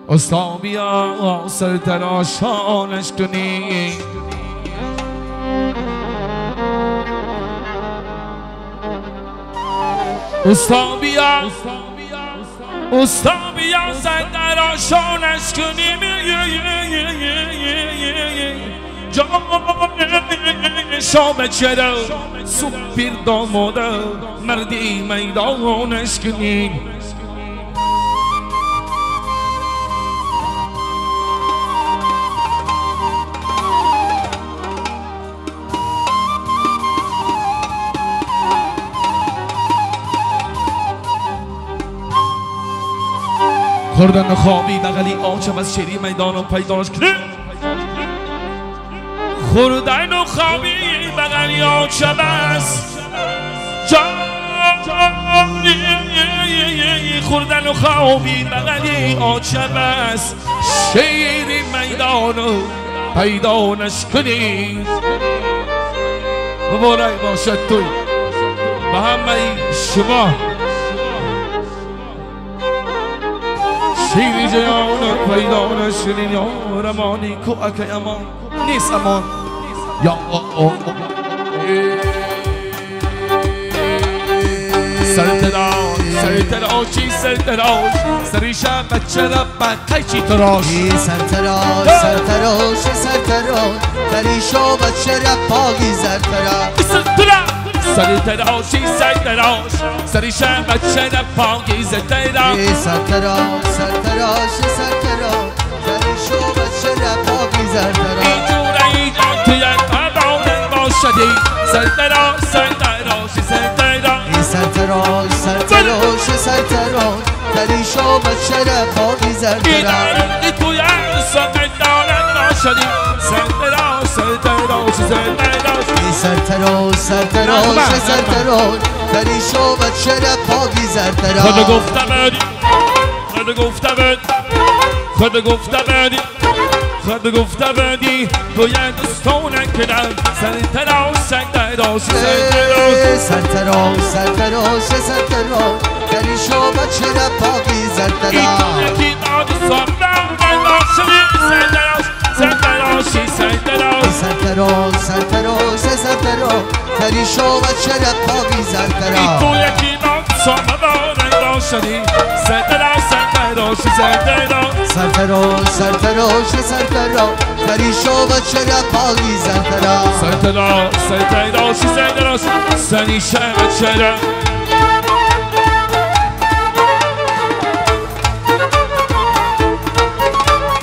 استا بیا سر تراشانش کنی استا بیا سر تراشانش کنی جان شام چرا سوپیر داماده مردی میدانش کنی خوردن خوابی بغلی آچم از شیری میدانم پیداش کنه خوردن و خوابی بغلی آچم از خوردن و خوابی بغلی آچم از شیری میدانم پیدانش کنی مبارک باشد توی به همه شما شیری جیان پیدا نشنین یا رمانی کو اکی امان نیست امان یا سرتراشی سرتراش سریشم بچه ربت قیچی تراش سرتراش سریشو بچه رباگی زرتراش سرتراشی سرتراش سریشم بچه رباگی زرتراش سرتراش سریشو بچه رباگی زرتراش اینجوره ایجان توی قبانه باشدی سرتراش سریشو بچه رباگی زرتراش اینجوره توی سمت دارن باشدی سرتراش سریشو بچه رباگی زرتراش خود گفته بدی باید دستانه کدم سرتراش سریشو بچه رباگی زرتراش یکی داد سامدم باشدی سرتراش سریشو بچه رباگی زرتراش تو یکی داد سامدم باشدی سرتراش سریشو بچه رباگی زرتراش سریشه بچه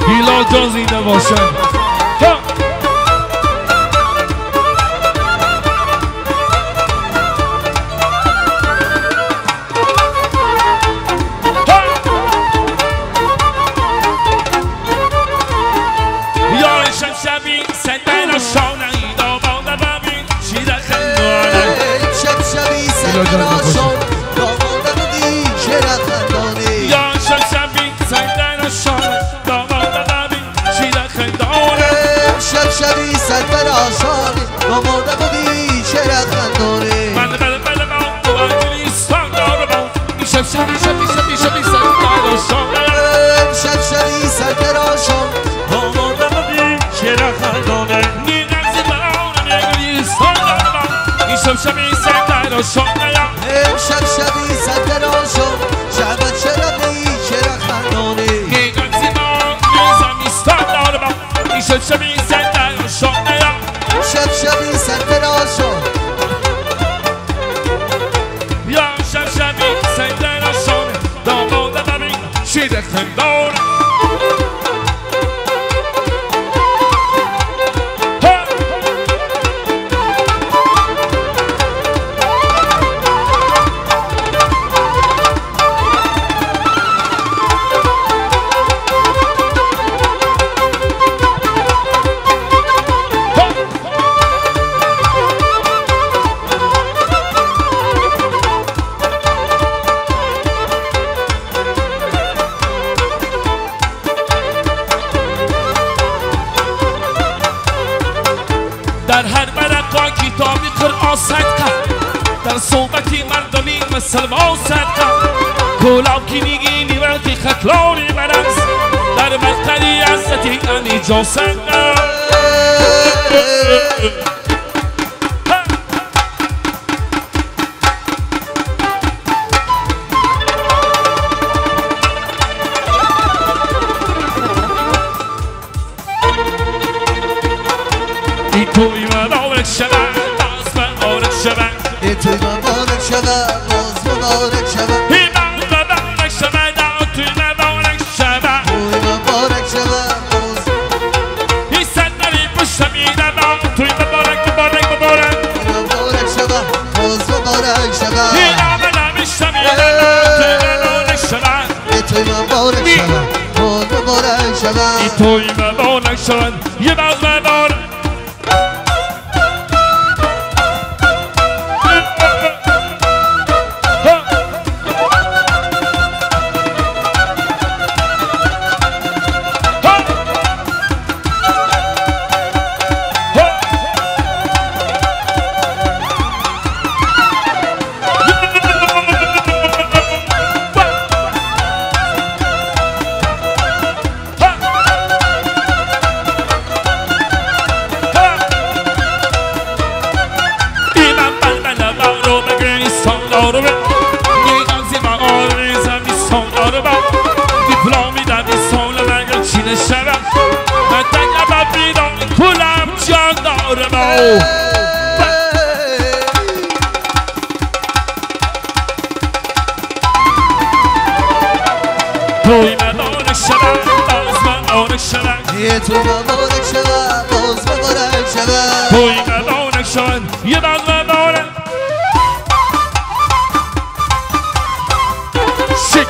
گیلا جان زیده باشه آماده بودی چرا خندانی بله تو انگلیستان دارم شب سرتراشان آماده بودی چرا خندانی نیغزی بران انگلیستان دارم شب سرتراشان شب چرا بی چرا خندانی نیغزی بران زمیستان دارم شب سرتراشان شبی سرتراشان یا شبی سرتراشان داماده ببین شیر خندان در هر برقا کتابی قرآن صدقه در صحبتی مردمی مثل ما صدقه کولاو کی میگی نیوتی خکلانی برست جاسم ای توی مبارک شود باز مبارک شود ای توی مبارک شود باز مبارک شود ای مبارک شود توی مبارک شود توی مبارک شود باز ای صندلی پشت میدم توی مبارک مبارک مبارک مبارک شود باز مبارک شود ای نامه نمیشتم توی مبارک شود ای توی مبارک شود باز مبارک شود ای توی مبارک شود یه باز مبارک توی مبارک شود باز مبارک شود ای توی مبارک شود باز مبارک شود توی مبارک شود یه باز مبارک شک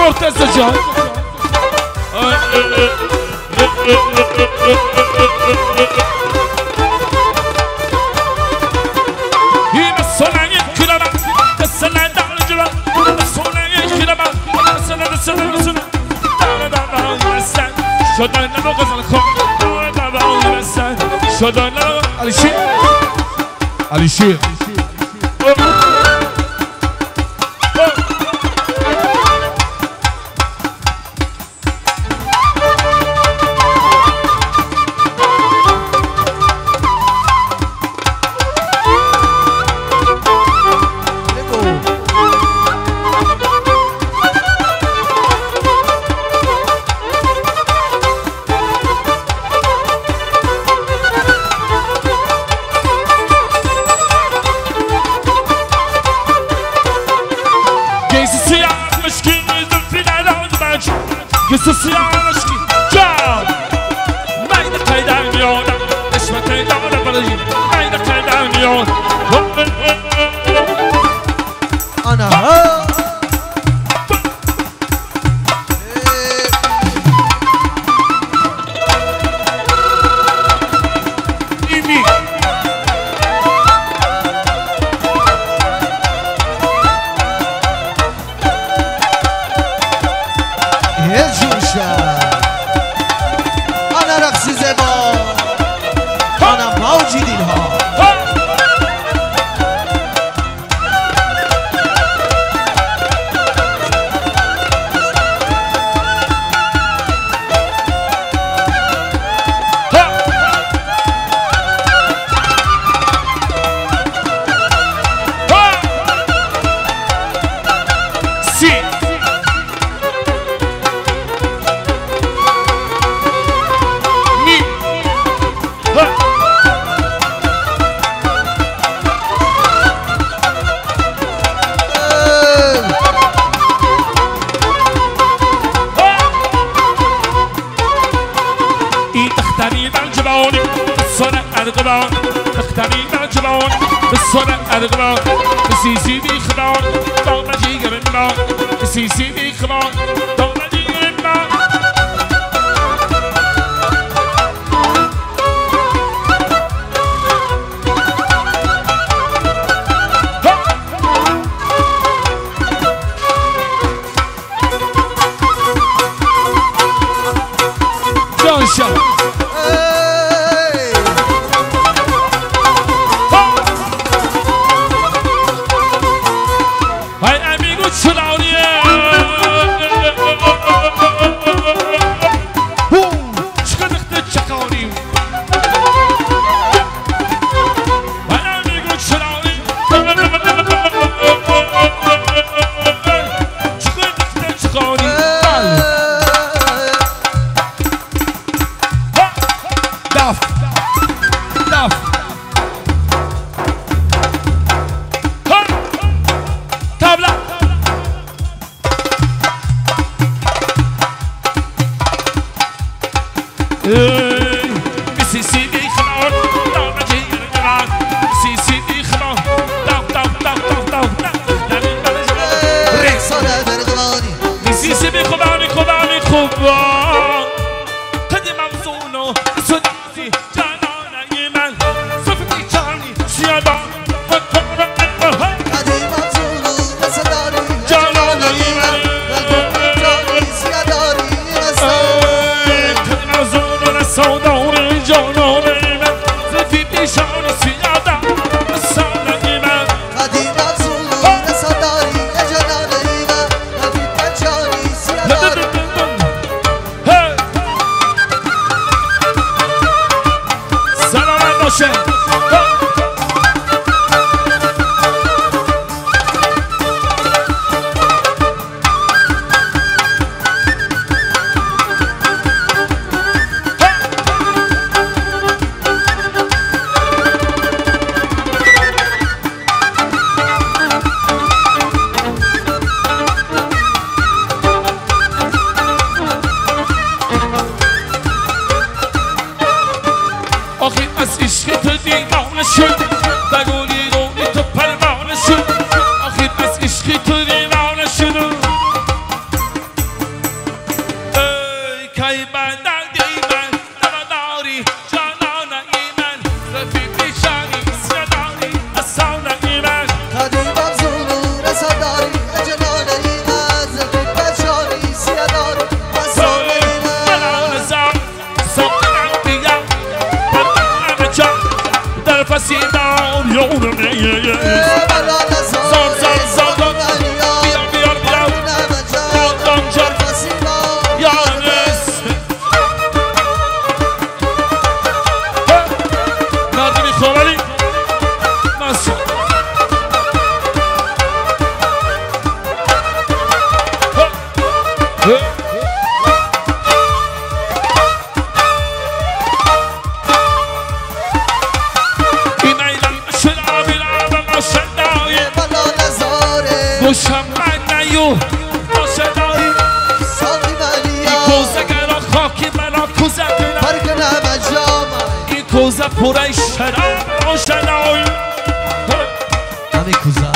مرتضی جان این سنگی کلام دستن دال جلو سنگی کلام دستن دال دستن شدن نبغزن خون دال دستن شدن علی شیر دیوانه شد بگولی روی تو پروانه شد آخر از عشقی تو دیوانه شد ای کی من دردی من نمداری جانانه ای من رفیق نشانی سیاداری اصانه ای من قدیمم زونو رساداری جنانه ای من رفیق نشانی سیاداری اصانه ای من ملان زم ساقنم بیم پرمم جان در فسیدان یورم ملان زاری ساقی ملیار بیار پرمم جان خودم جان در فسیدان یارنس مردمی خوبالی ماسا این ایلم شرابی رابم شدایی ملان زاری گوشم من نیو شدایی ساقی ملیار کوزه گرا خاکی مرا کوزه گرا پرمم جان این کوزه پره شراب شدایی همین کوزه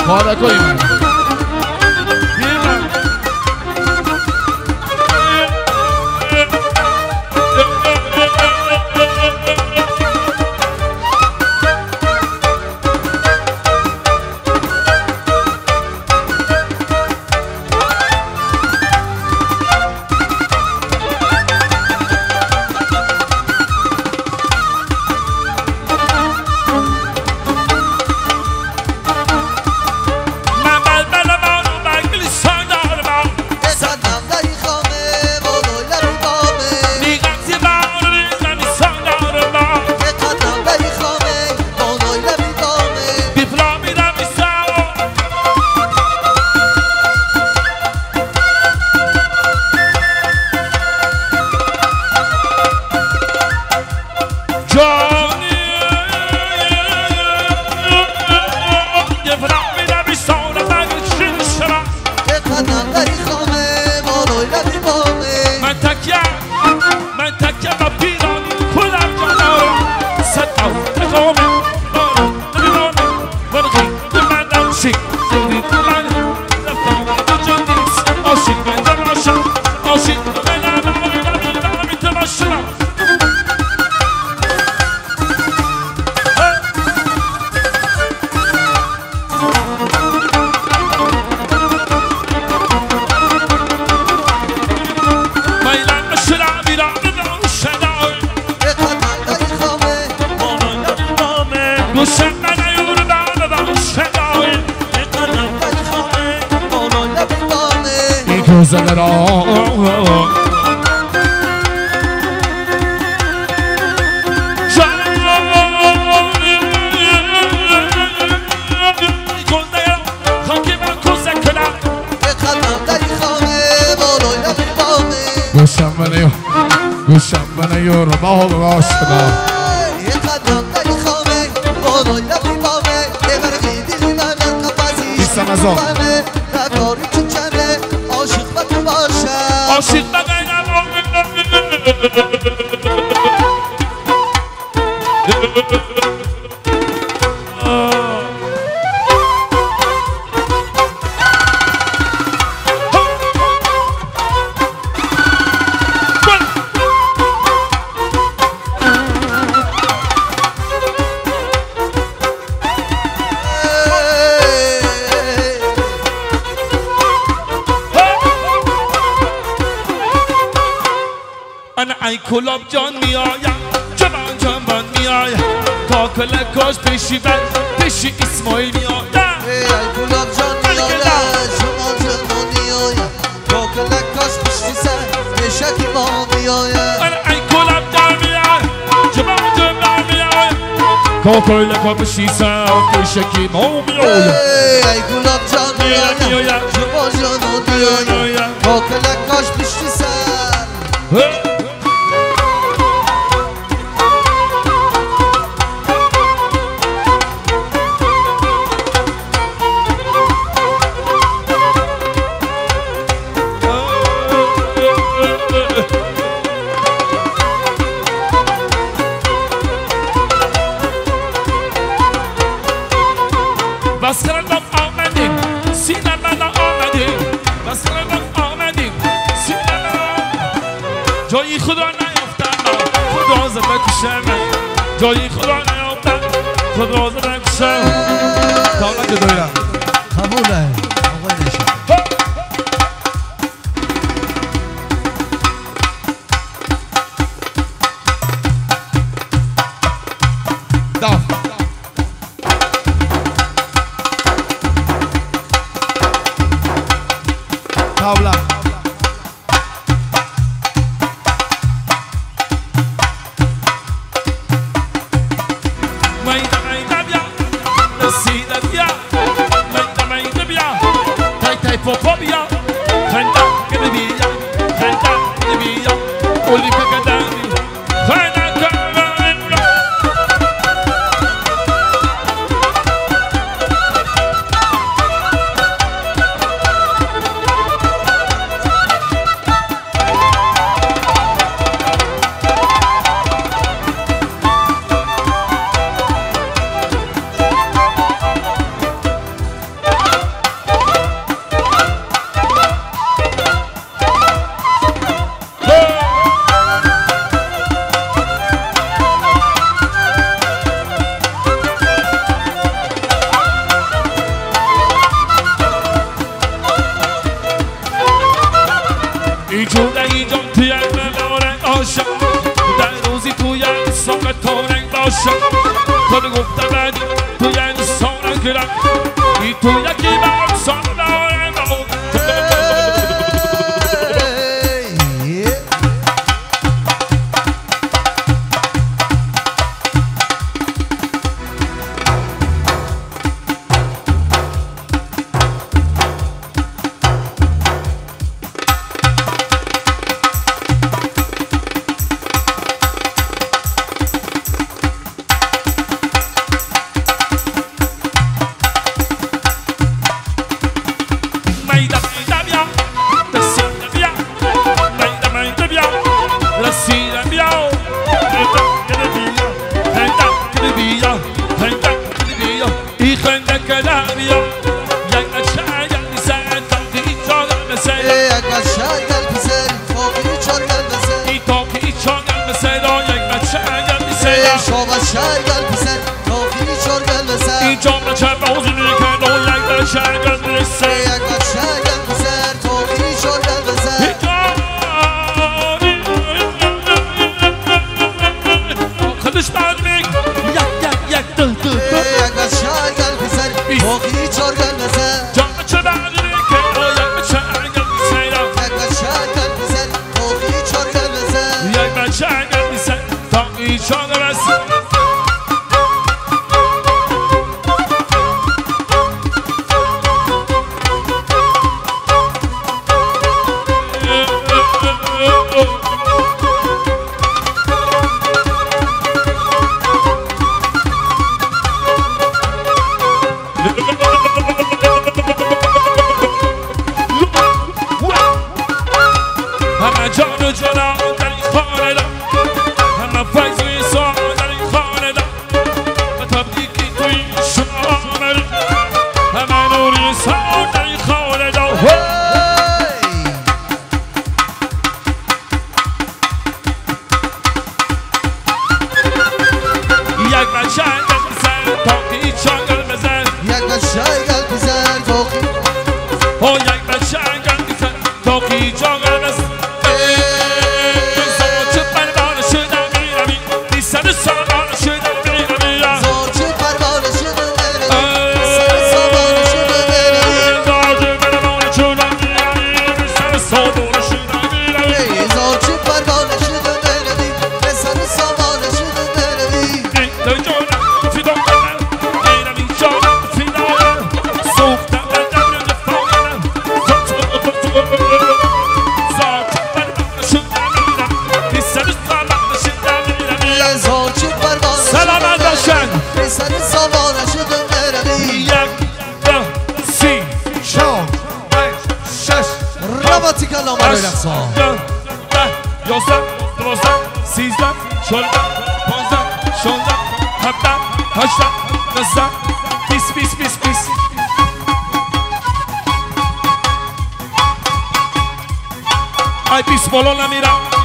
Bora, Coimbra. ای کلاب جان میایم جوان جوان میایم تا کلکاش پیشی بر پیشی اسماعیل میایم ای گلاب جان میایم جوان جوان میایم تا کلکاش پیشی سر پیشکی ما میایم ای کلاب جان میایم جوان جوان میایم تا کلکاش پیشی سر پیشکی ما میایم ای گلاب جان میایم جوان جوان میایم تا کلکاش پیشی سر بس کردم آمدیم سینه من آمدیم بس کردم آمدیم سینه من جایی خدا نیافتم خدا زد بکشم جایی خدا نیافتم خدا زد بکشم تا که دویرم قبوله آقای نشان داف تاولا میده بیا رسیده بیا میده بیا تای پاپا بیا خنده کنه بیا خنده کنه بیا اولی پکدنی خنده کنه ایجون توی نارنگ آشم در روزی توی ساق تارنگ باشم تا گفتم بعدی توی سارنگ گرم ای توی یکی بر سارنگ شرگل پسر کافی چرگل بسر اینجا بچه بازی میکن و یک بر شرگل برسه یک بر شرگل پسر کافی چرگل بسر خودش بعد میگ یک دل یک بر شرگل پسر کافی چرگل بسر جا بچه بعد میکن و یک بر شرگل بسر یک بر شرگل پسر کافی چرگل بسر یک بر شرگل بسر کافی چرگل بسر همه جان و جانا در این خانه دا همه فیض و ایسا در این خانه دا و تبدیکی توی شامل همه نور ایسا در این خانه دا یک بچه گل بزن تا که چاگل بزن یک بچه گل بزن تا یک بچه گل بزن تا که چاگل بزن زاچه باتی کلام برای رقصا 11 12 13 14 15 16 17 18 19 20 20 20 20 ای 20 بالا نمیرم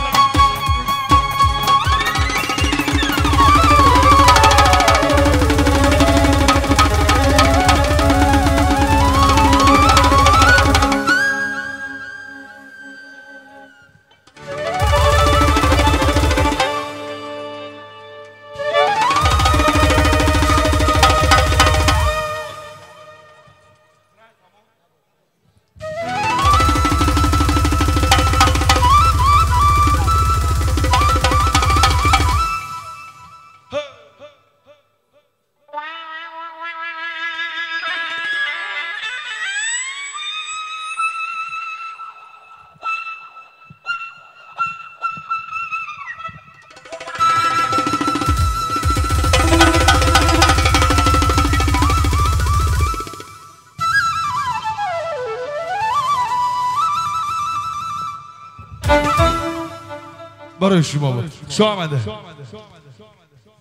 برای شما بود شو آمده